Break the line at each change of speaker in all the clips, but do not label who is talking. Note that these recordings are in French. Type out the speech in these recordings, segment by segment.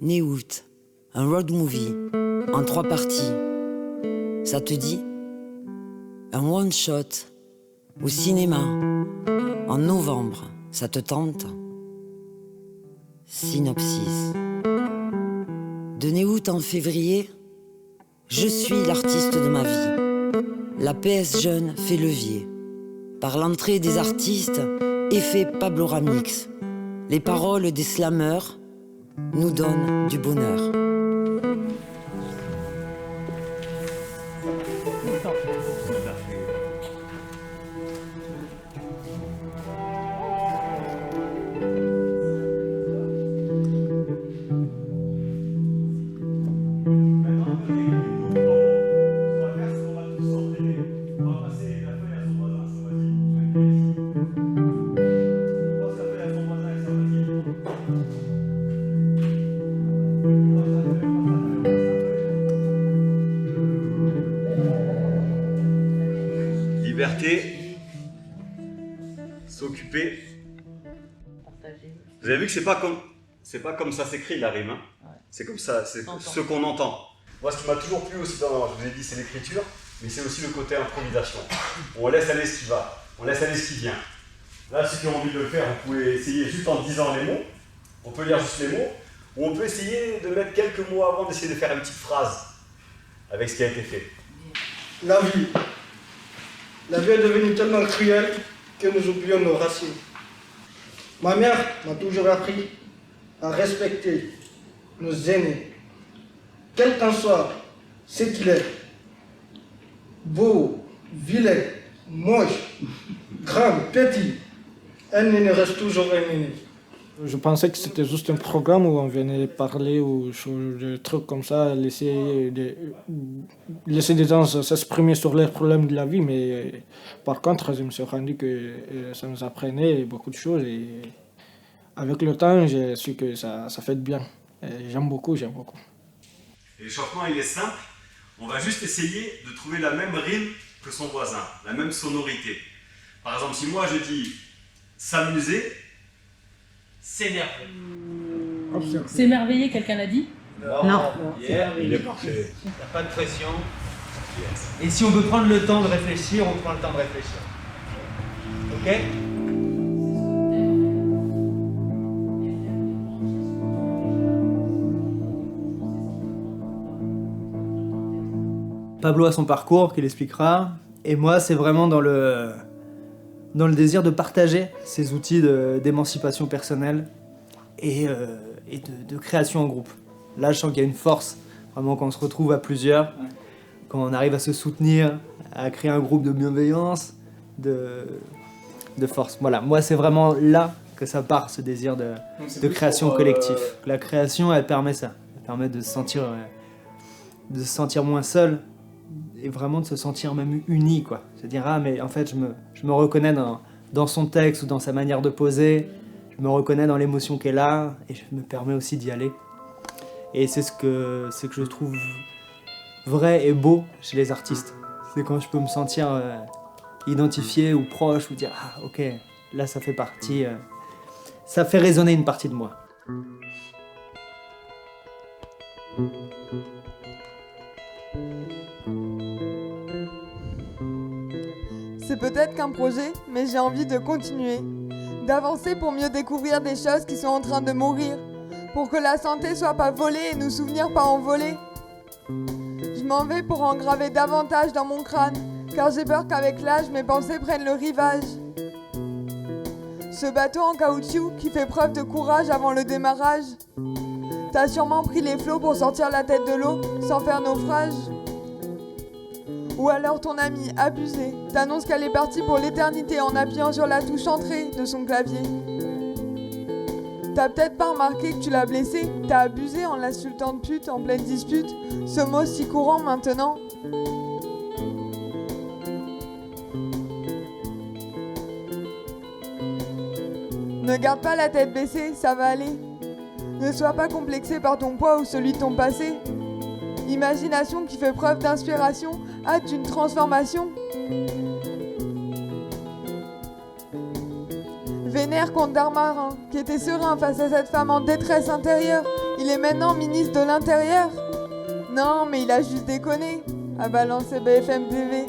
Néout, un road movie, en 3 parties. Ça te dit? Un one-shot, au cinéma, en novembre, ça te tente? Synopsis. De Néout en février, je suis l'artiste de ma vie. La PS Jeune fait levier. Par l'entrée des artistes, effet Pablo Ramix. Les paroles des slammeurs nous donnent du bonheur.
Liberté, s'occuper. Vous avez vu que c'est pas comme ça s'écrit la rime, hein. C'est comme ça, c'est ce qu'on entend. Moi, ce qui m'a toujours plu aussi, je vous ai dit, c'est l'écriture, mais c'est aussi le côté improvisation. On laisse aller ce qui va, on laisse aller ce qui vient. Là, ceux qui ont envie de le faire, vous pouvez essayer juste en disant les mots. On peut lire juste les mots, ou on peut essayer de mettre quelques mots avant d'essayer de faire une petite phrase avec ce qui a été fait.
La vie. La vie est devenue tellement cruelle que nous oublions nos racines. Ma mère m'a toujours appris à respecter nos aînés, quel qu'en soit ce qu'il est, beau, vilain, moche, grand, petit, un aîné reste toujours un aîné.
Je pensais que c'était juste un programme où on venait parler ou des trucs comme ça, laisser des gens s'exprimer sur les problèmes de la vie, mais par contre, je me suis rendu que ça nous apprenait beaucoup de choses et avec le temps, j'ai su que ça fait de bien. Et j'aime beaucoup.
Et l'échauffement, il est simple. On va juste essayer de trouver la même rime que son voisin, la même sonorité. Par exemple, si moi je dis s'amuser,
s'énerver.
S'émerveiller, quelqu'un l'a dit?
Non.
il est parfait.
Il n'y a pas de pression. Et si on veut prendre le temps de réfléchir, on prend le temps de réfléchir. Ok? Pablo a son parcours qu'il expliquera, et moi c'est vraiment dans le désir de partager ces outils d'émancipation personnelle et de création en groupe. Là je sens qu'il y a une force, vraiment quand on se retrouve à plusieurs, quand on arrive à se soutenir, à créer un groupe de bienveillance, de force. Voilà, moi c'est vraiment là que ça part, ce désir de création collective. La création elle permet ça, elle permet de se sentir moins seul, et vraiment de se sentir même uni, quoi. Se dire, ah mais en fait je me reconnais dans son texte ou dans sa manière de poser, je me reconnais dans l'émotion qu'elle a, et je me permets aussi d'y aller. Et c'est ce que je trouve vrai et beau chez les artistes. C'est quand je peux me sentir identifié ou proche, ou dire, ah ok, là ça fait partie, ça fait résonner une partie de moi.
C'est peut-être qu'un projet, mais j'ai envie de continuer, d'avancer pour mieux découvrir des choses qui sont en train de mourir, pour que la santé soit pas volée et nos souvenirs pas envolés. Je m'en vais pour en graver davantage dans mon crâne, car j'ai peur qu'avec l'âge mes pensées prennent le rivage. Ce bateau en caoutchouc qui fait preuve de courage avant le démarrage. T'as sûrement pris les flots pour sortir la tête de l'eau sans faire naufrage. Ou alors ton ami abusé t'annonce qu'elle est partie pour l'éternité en appuyant sur la touche entrée de son clavier. T'as peut-être pas remarqué que tu l'as blessé, t'as abusé en l'insultant de pute en pleine dispute, ce mot si courant maintenant. Ne garde pas la tête baissée, ça va aller. Ne sois pas complexé par ton poids ou celui de ton passé. Imagination qui fait preuve d'inspiration, hâte d'une transformation. Vénère contre Darmarin, qui était serein face à cette femme en détresse intérieure. Il est maintenant ministre de l'Intérieur. Non, mais il a juste déconné, a balancé BFM TV.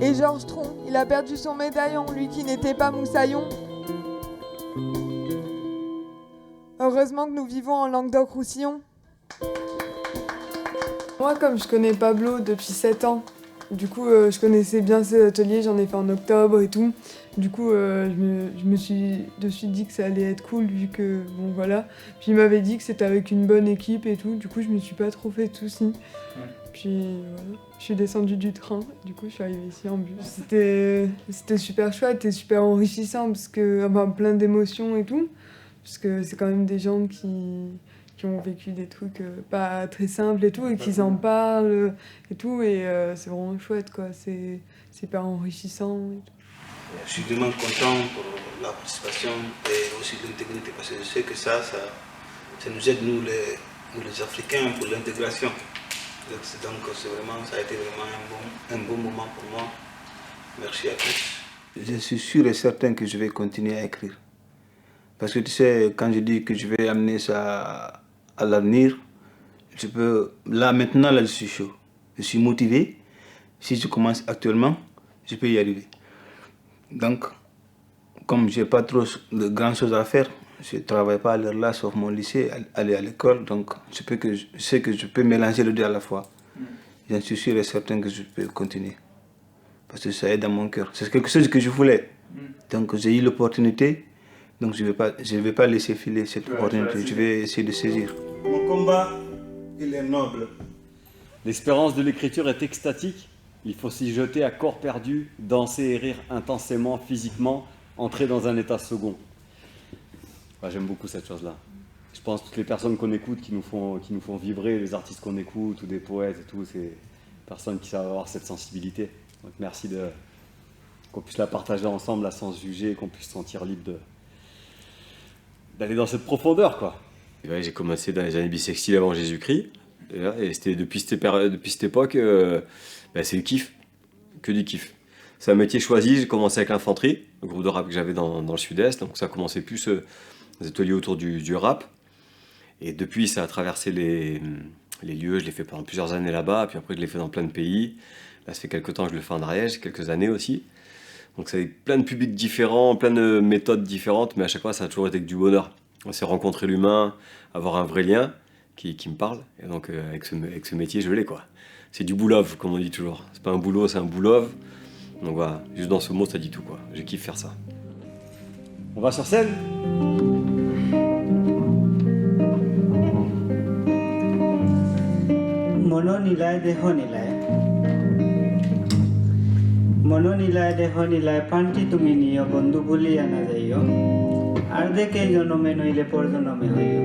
Et Georges Tron, il a perdu son médaillon, lui qui n'était pas Moussaillon. Heureusement que nous vivons en Languedoc-Roussillon. Moi, comme je connais Pablo depuis 7 ans, du coup, je connaissais bien ses ateliers, j'en ai fait en octobre et tout. Du coup, je me suis dit que ça allait être cool, vu que, bon, voilà. Puis il m'avait dit que c'était avec une bonne équipe et tout, du coup, je me suis pas trop fait de soucis. Puis, voilà, je suis descendue du train, du coup, je suis arrivée ici en bus. C'était super chouette et super enrichissant, parce que, plein d'émotions et tout. Parce que c'est quand même des gens qui ont vécu des trucs pas très simples et tout, et qu'ils en parlent et tout, et c'est vraiment chouette, quoi. C'est hyper enrichissant et tout.
Je suis vraiment content pour la participation et aussi l'intégrité, parce que je sais que ça nous aide, nous les Africains, pour l'intégration. Donc ça a été vraiment un bon moment pour moi. Merci à tous. Je suis sûr et certain que je vais continuer à écrire. Parce que tu sais, quand je dis que je vais amener ça à l'avenir, je peux... Là, maintenant, je suis chaud. Je suis motivé. Si je commence actuellement, je peux y arriver. Donc, comme je n'ai pas trop de grandes choses à faire, je ne travaille pas à l'heure là, sauf mon lycée, aller à l'école. Donc, je sais que je peux mélanger les deux à la fois. J'en suis sûr et certain que je peux continuer. Parce que ça est dans mon cœur. C'est quelque chose que je voulais. Donc, j'ai eu l'opportunité. Donc je ne vais pas laisser filer cette opportunité, je vais essayer de saisir. Mon combat, il est noble.
L'espérance de l'écriture est extatique. Il faut s'y jeter à corps perdu, danser et rire intensément, physiquement, entrer dans un état second. Ouais, j'aime beaucoup cette chose-là. Je pense que toutes les personnes qu'on écoute, qui nous font vibrer, les artistes qu'on écoute, ou des poètes et tout, c'est des personnes qui savent avoir cette sensibilité. Donc merci qu'on puisse la partager ensemble, sans se juger, qu'on puisse se sentir libre d'aller dans cette profondeur, quoi.
Ouais, j'ai commencé dans les années bissextiles avant Jésus-Christ, et c'était depuis cette époque, c'est le kiff, que du kiff. C'est un métier choisi, j'ai commencé avec l'infanterie, le groupe de rap que j'avais dans le sud-est, donc ça a commencé plus des ateliers autour du rap, et depuis ça a traversé les lieux, je l'ai fait pendant plusieurs années là-bas, puis après je l'ai fait dans plein de pays, là ça fait quelques temps que je le fais en Ariège, quelques années aussi. Donc c'est plein de publics différents, plein de méthodes différentes, mais à chaque fois ça a toujours été que du bonheur. On s'est rencontré l'humain, avoir un vrai lien qui me parle, et donc avec ce métier je l'ai, quoi. C'est du boulove, comme on dit toujours. C'est pas un boulot, c'est un boulove. Donc voilà, juste dans ce mot ça dit tout, quoi. Je kiffe faire ça.
On va sur scène ?
Mononilai dehonilai. Mononilai dehonilai panti tumi niyo bondhu buli ana jaiyo. Arde ke jonome noile por jonome hoiyo.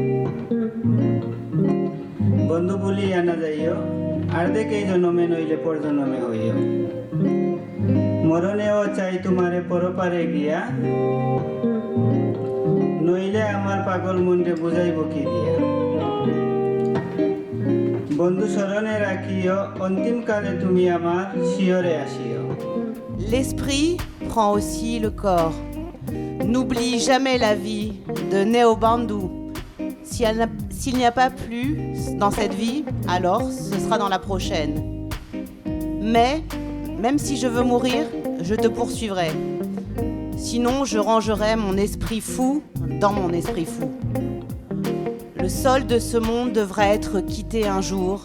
Bondhu buli ana jaiyo. Arde ke jonome noile por jonome hoiyo. Moroneo chai tumare poropare giya. Noile amar pagol munde bujaibo ki dia. Bondhu sorone rakiyo ontim kale tumi amar shiore ashiyo.
L'esprit prend aussi le corps. N'oublie jamais la vie de Neo Bandhu. S'il n'y a pas plus dans cette vie, alors ce sera dans la prochaine. Mais, même si je veux mourir, je te poursuivrai. Sinon, je rangerai mon esprit fou dans mon esprit fou. Le sol de ce monde devra être quitté un jour.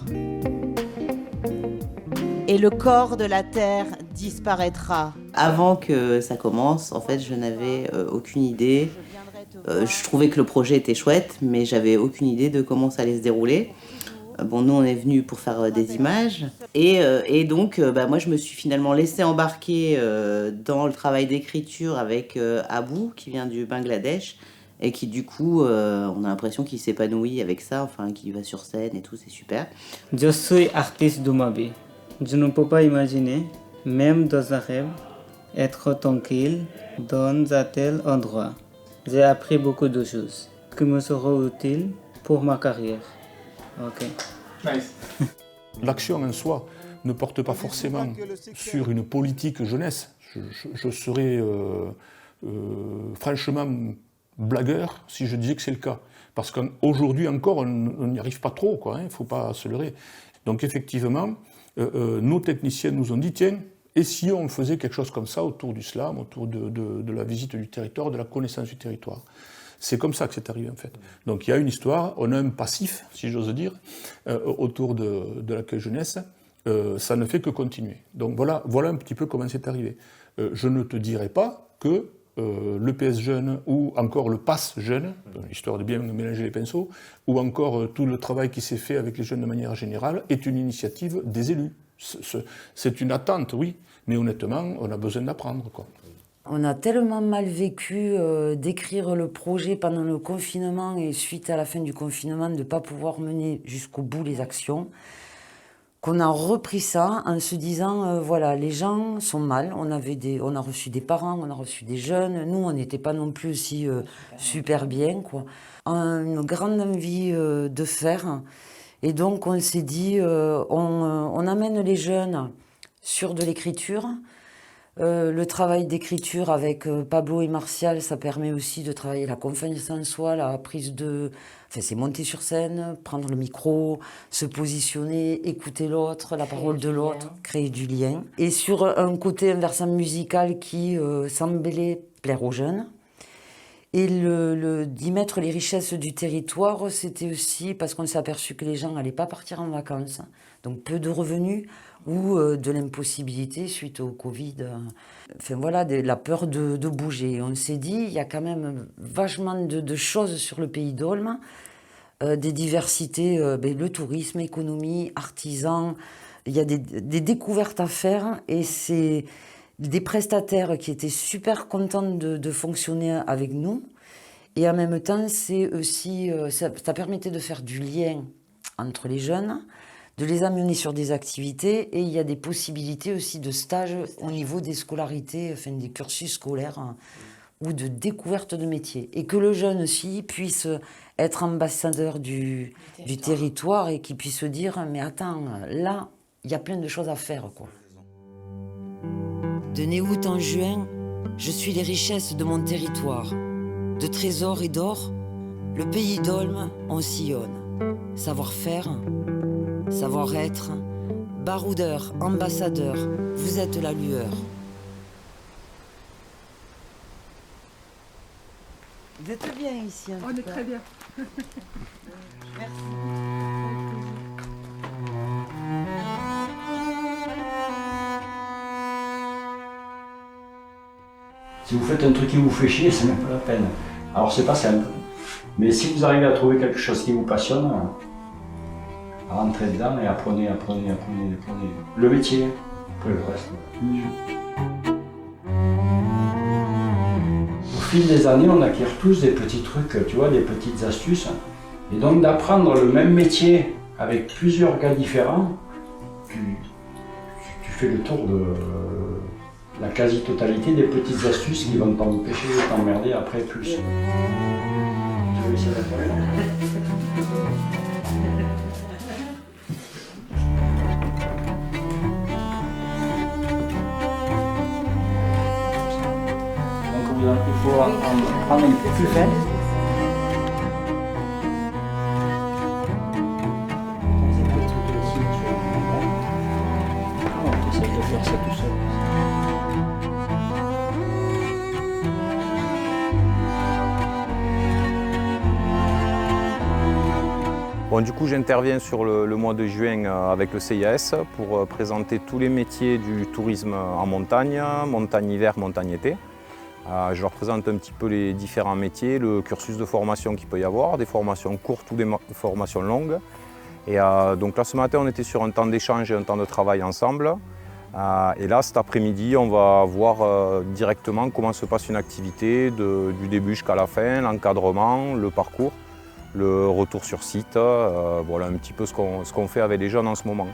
Et le corps de la terre disparaîtra.
Avant que ça commence, en fait, je n'avais aucune idée. Je trouvais que le projet était chouette, mais j'avais aucune idée de comment ça allait se dérouler. Bon, nous, on est venus pour faire des images. Et donc, moi, je me suis finalement laissée embarquer dans le travail d'écriture avec Abou, qui vient du Bangladesh, et qui, du coup, on a l'impression qu'il s'épanouit avec ça, enfin, qu'il va sur scène et tout, c'est super.
Je suis artiste d'Umabi. Je ne peux pas imaginer, même dans un rêve, être tranquille dans un tel endroit. J'ai appris beaucoup de choses qui me seront utiles pour ma carrière. Ok.
L'action en soi ne porte pas forcément sur une politique jeunesse. Je serais franchement blagueur si je disais que c'est le cas. Parce qu'aujourd'hui encore, on n'y arrive pas trop, quoi, il ne faut pas se leurrer. Donc effectivement, nos techniciens nous ont dit, tiens, et si on faisait quelque chose comme ça autour du slam, autour de la visite du territoire, de la connaissance du territoire. C'est comme ça que c'est arrivé en fait. Donc il y a une histoire, on a un passif, si j'ose dire, autour de l'accueil jeunesse, ça ne fait que continuer. Donc voilà un petit peu comment c'est arrivé. Je ne te dirai pas que le PS jeune ou encore le PASS jeune, histoire de bien mélanger les pinceaux, ou encore tout le travail qui s'est fait avec les jeunes de manière générale, est une initiative des élus. C'est une attente, oui, mais honnêtement, on a besoin d'apprendre, quoi.
On a tellement mal vécu d'écrire le projet pendant le confinement et suite à la fin du confinement de ne pas pouvoir mener jusqu'au bout les actions, qu'on a repris ça en se disant, voilà, les gens sont mal, on a reçu des parents, on a reçu des jeunes, nous on n'était pas non plus aussi super bien, quoi. Une grande envie de faire, et donc on s'est dit, on amène les jeunes sur de l'écriture. Le travail d'écriture avec Pablo et Martial, ça permet aussi de travailler la confiance en soi, la prise de... Enfin, c'est monter sur scène, prendre le micro, se positionner, écouter l'autre, la parole de l'autre, créer du lien. Et sur un côté, un versant musical qui semblait plaire aux jeunes. Et d'y mettre les richesses du territoire, c'était aussi parce qu'on s'est aperçu que les gens n'allaient pas partir en vacances. Donc peu de revenus ou de l'impossibilité suite au Covid. Enfin voilà, la peur de bouger. On s'est dit, il y a quand même vachement de choses sur le pays d'Olme, des diversités, le tourisme, économie, artisans. Il y a des découvertes à faire et c'est des prestataires qui étaient super contents de fonctionner avec nous. Et en même temps, c'est aussi, ça permettait de faire du lien entre les jeunes, de les amener sur des activités, et il y a des possibilités aussi de stages au niveau des scolarités, enfin des cursus scolaires, ou de découverte de métiers. Et que le jeune aussi puisse être ambassadeur du territoire et qu'il puisse se dire, mais attends, là, il y a plein de choses à faire, quoi. De Néout en juin, je suis les richesses de mon territoire. De trésors et d'or, le pays d'Olme, on sillonne. Savoir-faire, savoir-être, baroudeur, ambassadeur, vous êtes la lueur. Vous êtes bien ici, en
On est très bien.
Merci.
Si vous faites un truc qui vous fait chier, c'est même pas la peine. Alors c'est pas simple. Mais si vous arrivez à trouver quelque chose qui vous passionne, rentrez dedans et apprenez le métier. Après le reste. Au fil des années, on acquiert tous des petits trucs, tu vois, des petites astuces. Et donc d'apprendre le même métier avec plusieurs gars différents, tu fais le tour de la quasi-totalité des petites astuces qui vont t'empêcher de t'emmerder après plus. Tu veux essayer d'apprendre ? Donc il faut prendre une plus faible. On essaie de faire ça tout seul.
Bon, du coup, j'interviens sur le mois de juin avec le CIAS pour présenter tous les métiers du tourisme en montagne, montagne-hiver, montagne-été. Je leur présente un petit peu les différents métiers, le cursus de formation qu'il peut y avoir, des formations courtes ou des formations longues. Et donc là, ce matin, on était sur un temps d'échange et un temps de travail ensemble. Et là, cet après-midi, on va voir directement comment se passe une activité du début jusqu'à la fin, l'encadrement, le parcours, le retour sur site, voilà un petit peu ce qu'on fait avec les jeunes en ce moment.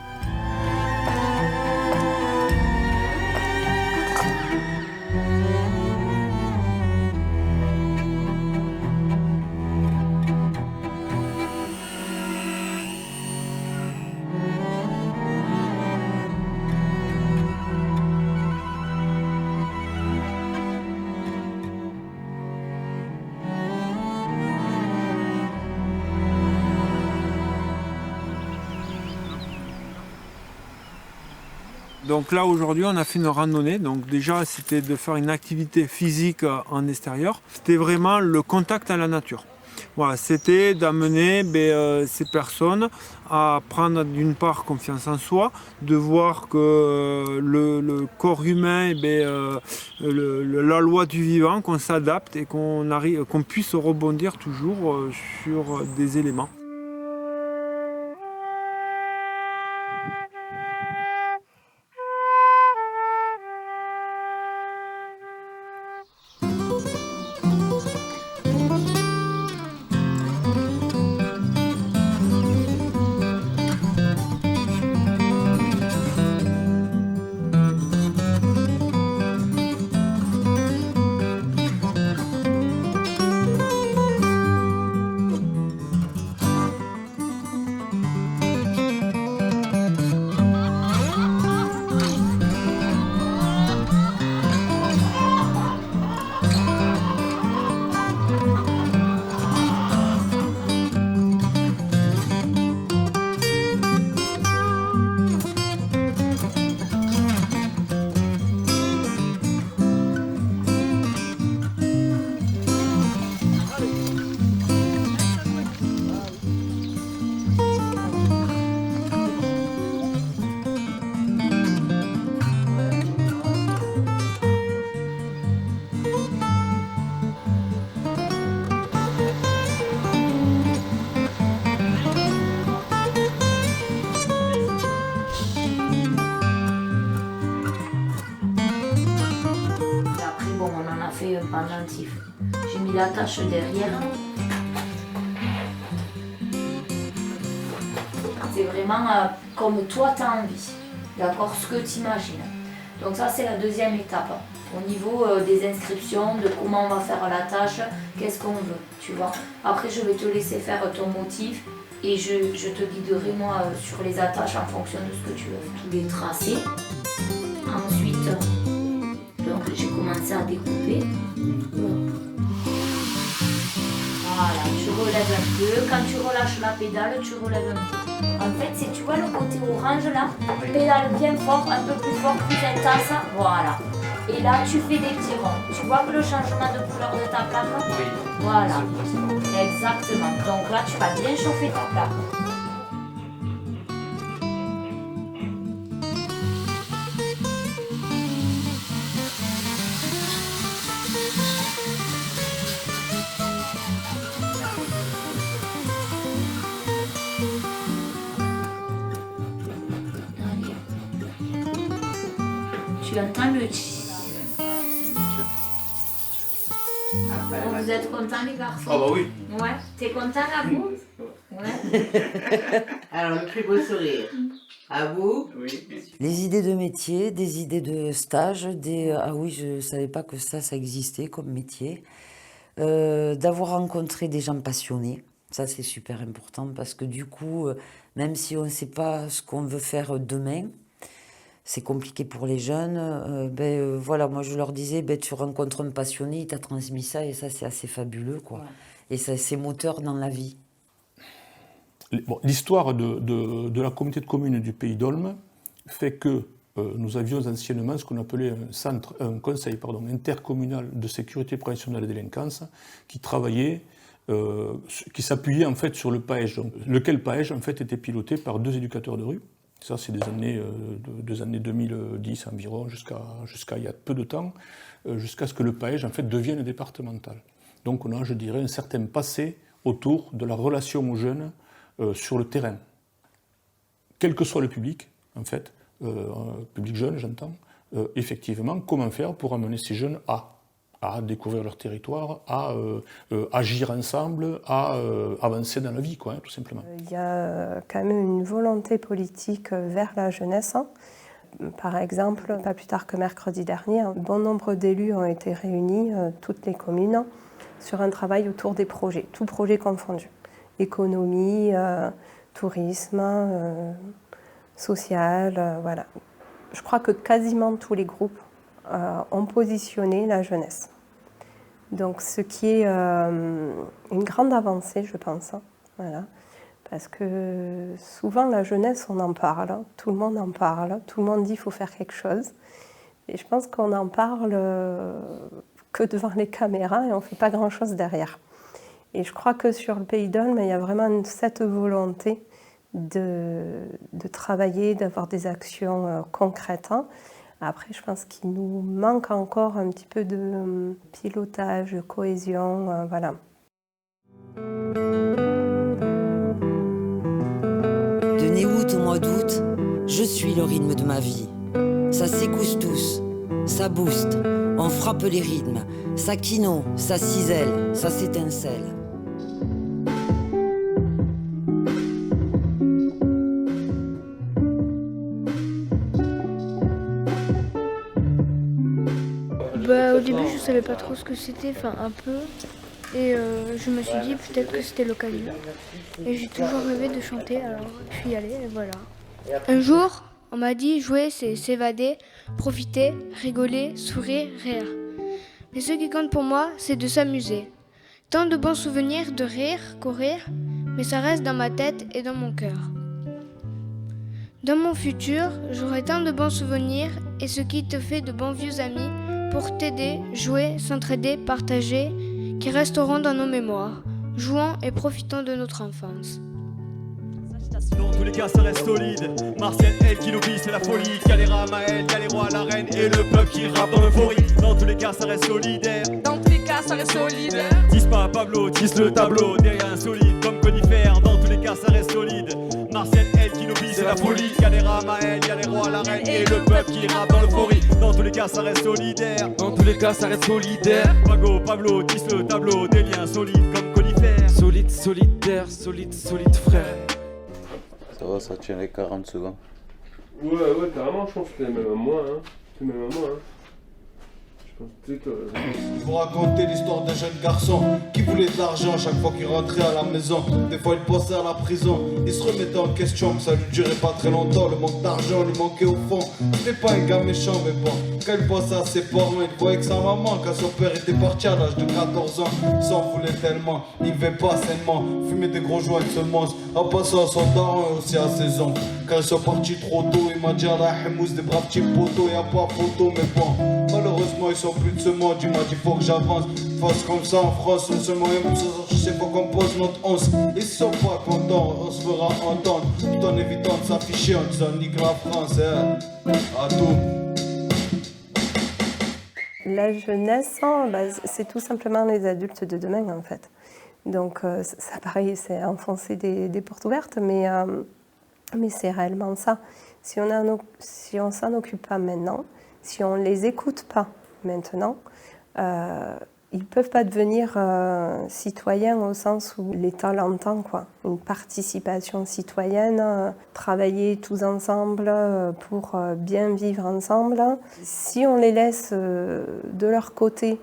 Donc là aujourd'hui on a fait une randonnée, donc déjà c'était de faire une activité physique en extérieur, c'était vraiment le contact à la nature. Voilà, c'était d'amener ces personnes à prendre d'une part confiance en soi, de voir que le corps humain, la loi du vivant, qu'on s'adapte et qu'on puisse rebondir toujours sur des éléments.
pendentif. J'ai mis l'attache derrière. C'est vraiment comme toi tu as envie, d'accord, ce que tu imagines. Donc ça c'est la deuxième étape, au niveau des inscriptions, de comment on va faire la tâche, qu'est-ce qu'on veut, tu vois. Après je vais te laisser faire ton motif et je te guiderai moi sur les attaches en fonction de ce que tu veux faire. Tous les tracés. Ensuite, donc j'ai commencé à découper. Voilà, tu relèves un peu. Quand tu relâches la pédale, tu relèves un peu. En fait, c'est, tu vois le côté orange là, pédale bien fort, un peu plus fort, plus intense. Voilà. Et là, tu fais des petits ronds. Tu vois que le changement de couleur de ta plaque? Oui. Voilà. Exactement. Donc là, tu vas bien chauffer ta plaque. Tu entends le Vous êtes contents les garçons?
Ah bah oui.
Ouais. T'es content à vous? Ouais.
Alors le plus beau sourire. À vous?
Oui. Les idées de métier, des idées de stage, ah oui, je savais pas que ça existait comme métier. D'avoir rencontré des gens passionnés, ça c'est super important parce que du coup, même si on ne sait pas ce qu'on veut faire demain, c'est compliqué pour les jeunes. Voilà, moi je leur disais, tu rencontres un passionné, il t'a transmis ça et ça c'est assez fabuleux, quoi. Ouais. Et ça, c'est moteur dans la vie.
Bon, l'histoire de la communauté de communes du Pays d'Olme fait que nous avions anciennement ce qu'on appelait un conseil intercommunal de sécurité, prévention de la délinquance qui travaillait, qui s'appuyait en fait sur le PAEJ, lequel PAEJ en fait était piloté par 2 éducateurs de rue. Ça, c'est des années 2010 environ, jusqu'à il y a peu de temps, jusqu'à ce que le PAEJ en fait devienne départemental. Donc on a, je dirais, un certain passé autour de la relation aux jeunes sur le terrain. Quel que soit le public, en fait, public jeune, j'entends, effectivement, comment faire pour amener ces jeunes à découvrir leur territoire, à agir ensemble, à avancer dans la vie, quoi, tout simplement.
Il y a quand même une volonté politique vers la jeunesse. Par exemple, pas plus tard que mercredi dernier, un bon nombre d'élus ont été réunis, toutes les communes, sur un travail autour des projets, tous projets confondus. Économie, tourisme, social, voilà. Je crois que quasiment tous les groupes ont positionné la jeunesse. Donc ce qui est une grande avancée, je pense, voilà, Parce que souvent, la jeunesse, on en parle, tout le monde en parle, tout le monde dit qu'il faut faire quelque chose. Et je pense qu'on en parle que devant les caméras et on ne fait pas grand-chose derrière. Et je crois que sur le Pays d'Olme, il y a vraiment cette volonté de travailler, d'avoir des actions concrètes. Après, je pense qu'il nous manque encore un petit peu de pilotage, de cohésion, voilà.
De Néout au mois d'août, je suis le rythme de ma vie. Ça s'écousse tous, ça booste, on frappe les rythmes, ça quino, ça cisèle, ça s'étincelle.
Au début, je savais pas trop ce que c'était, enfin un peu. Et je me suis dit peut-être que c'était l'occasion. Et j'ai toujours rêvé de chanter, alors je suis allée et voilà. Un jour, on m'a dit jouer, c'est s'évader, profiter, rigoler, sourire, rire. Mais ce qui compte pour moi, c'est de s'amuser. Tant de bons souvenirs, de rire, courir, mais ça reste dans ma tête et dans mon cœur. Dans mon futur, j'aurai tant de bons souvenirs et ce qui te fait de bons vieux amis pour t'aider, jouer, s'entraider, partager, qui resteront dans nos mémoires, jouant et profitant de notre enfance.
Dans tous les cas ça reste solide. Martial, elle qui l'oublie, c'est la folie. Calera, Maël, y'a les rois, la reine et le peuple qui rappe dans l'euphorie. Dans tous les cas ça reste solidaire.
Dans tous les cas ça reste solidaire.
Tisse pas Pablo, tisse le tableau. Derrière un solide comme conifère. Dans tous les cas ça reste solide. Martial, elle qui l'oublie, c'est la folie. Calera, Maël, y'a les rois, la reine et le peuple qui rappe dans l'euphorie. Dans tous les cas ça reste solidaire. Dans tous les cas ça reste solidaire. Pago, Pablo, tisse le tableau. Des liens solides comme conifère. Solide, solidaire, solide, solide frère.
Ça va, ça tient les 40 secondes.
Ouais, carrément, je pense que c'était même à moi, hein. C'était même à moi, hein. Je pense que c'était
Il vous raconter l'histoire d'un jeune garçon qui voulait de l'argent chaque fois qu'il rentrait à la maison. Des fois il passait à la prison, il se remettait en question, mais ça lui durait pas très longtemps. Le manque d'argent lui manquait au fond. C'était pas un gars méchant, mais bon, quand il passait à ses parents, il voyait que sa maman, quand son père était parti à l'âge de 14 ans, il s'en voulait tellement, il vivait pas sainement, fumait des gros joints de semences, en passant à son daron et aussi à ses oncles. Quand ils sont partis trop tôt, il m'a dit à la Hemous des braves petits potos, y'a pas photo, mais bon, malheureusement ils sont plus de ce monde, il m'a dit faut que j'avance. Face comme ça en France, le seul moyen pour se chercher, faut qu'on pose notre once. Ils sont pas contents, on se fera entendre, tout en évitant de s'afficher en disant nique la France, à tout.
La jeunesse, c'est tout simplement les adultes de demain en fait. Donc ça pareil, c'est enfoncer des portes ouvertes, mais c'est réellement ça. Si on s'en occupe pas maintenant, si on les écoute pas maintenant, ils peuvent pas devenir citoyens au sens où l'État l'entend, quoi. Une participation citoyenne, travailler tous ensemble pour bien vivre ensemble. Si on les laisse de leur côté,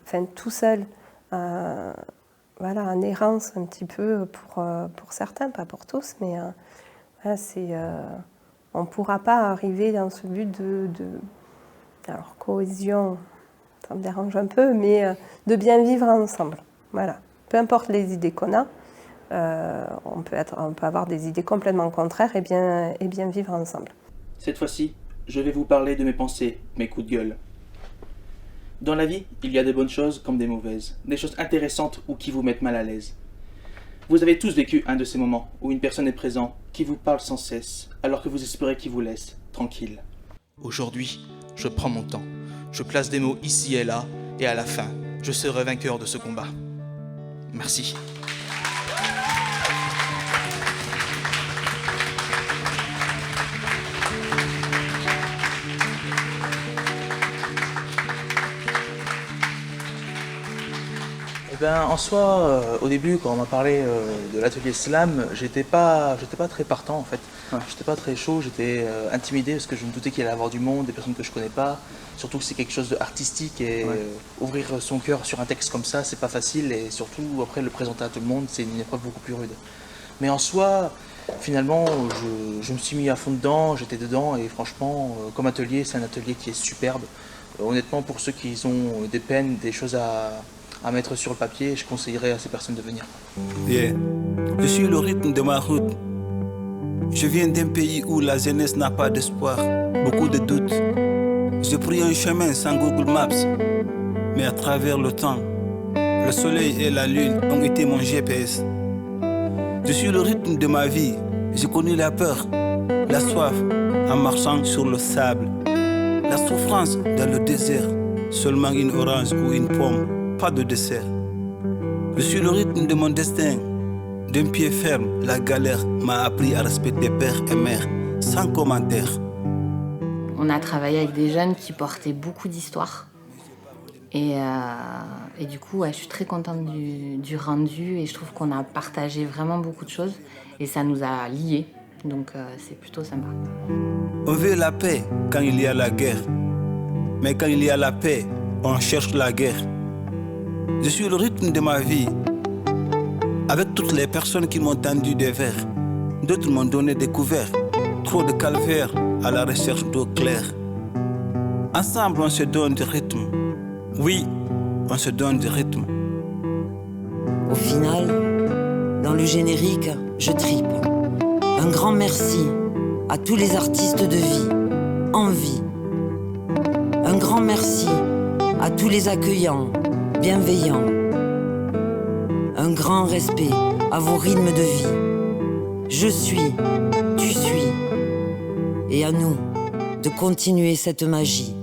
enfin tout seuls, voilà, en errance un petit peu pour certains, pas pour tous, mais voilà, on ne pourra pas arriver dans ce but alors cohésion, ça me dérange un peu, mais de bien vivre ensemble. Voilà. Peu importe les idées qu'on a, on peut avoir des idées complètement contraires et bien vivre ensemble.
Cette fois-ci, je vais vous parler de mes pensées, mes coups de gueule. Dans la vie, il y a des bonnes choses comme des mauvaises, des choses intéressantes ou qui vous mettent mal à l'aise. Vous avez tous vécu un de ces moments où une personne est présente, qui vous parle sans cesse, alors que vous espérez qu'il vous laisse tranquille. Aujourd'hui, je prends mon temps. Je place des mots ici et là, et à la fin, je serai vainqueur de ce combat. Merci. En soi, au début, quand on m'a parlé de l'atelier slam, j'étais pas très partant en fait. Ouais. J'étais pas très chaud, j'étais intimidé parce que je me doutais qu'il allait y avoir du monde, des personnes que je connais pas. Surtout que c'est quelque chose d'artistique et ouvrir son cœur sur un texte comme ça, c'est pas facile et surtout après le présenter à tout le monde, c'est une épreuve beaucoup plus rude. Mais en soi, finalement, je me suis mis à fond dedans, j'étais dedans et franchement, comme atelier, c'est un atelier qui est superbe. Honnêtement, pour ceux qui ont des peines, des choses à à mettre sur le papier, je conseillerais à ces personnes de venir.
Yeah. Je suis le rythme de ma route. Je viens d'un pays où la jeunesse n'a pas d'espoir, beaucoup de doutes. J'ai pris un chemin sans Google Maps, mais à travers le temps, le soleil et la lune ont été mon GPS. Je suis le rythme de ma vie. J'ai connu la peur, la soif en marchant sur le sable, la souffrance dans le désert, seulement une orange ou une pomme, pas de dessert. Je suis le rythme de mon destin. D'un pied ferme, la galère m'a appris à respecter père et mère, sans commentaire.
On a travaillé avec des jeunes qui portaient beaucoup d'histoires. Et du coup, je suis très contente du rendu et je trouve qu'on a partagé vraiment beaucoup de choses et ça nous a liés. Donc c'est plutôt sympa.
On veut la paix quand il y a la guerre. Mais quand il y a la paix, on cherche la guerre. Je suis le rythme de ma vie. Avec toutes les personnes qui m'ont tendu des verres, d'autres m'ont donné des couverts. Trop de calvaire à la recherche d'eau claire. Ensemble, on se donne du rythme. Oui, on se donne du rythme.
Au final, dans le générique, je tripe. Un grand merci à tous les artistes de vie, en vie. Un grand merci à tous les accueillants, bienveillants. Un grand respect à vos rythmes de vie. Je suis, tu suis. Et à nous de continuer cette magie.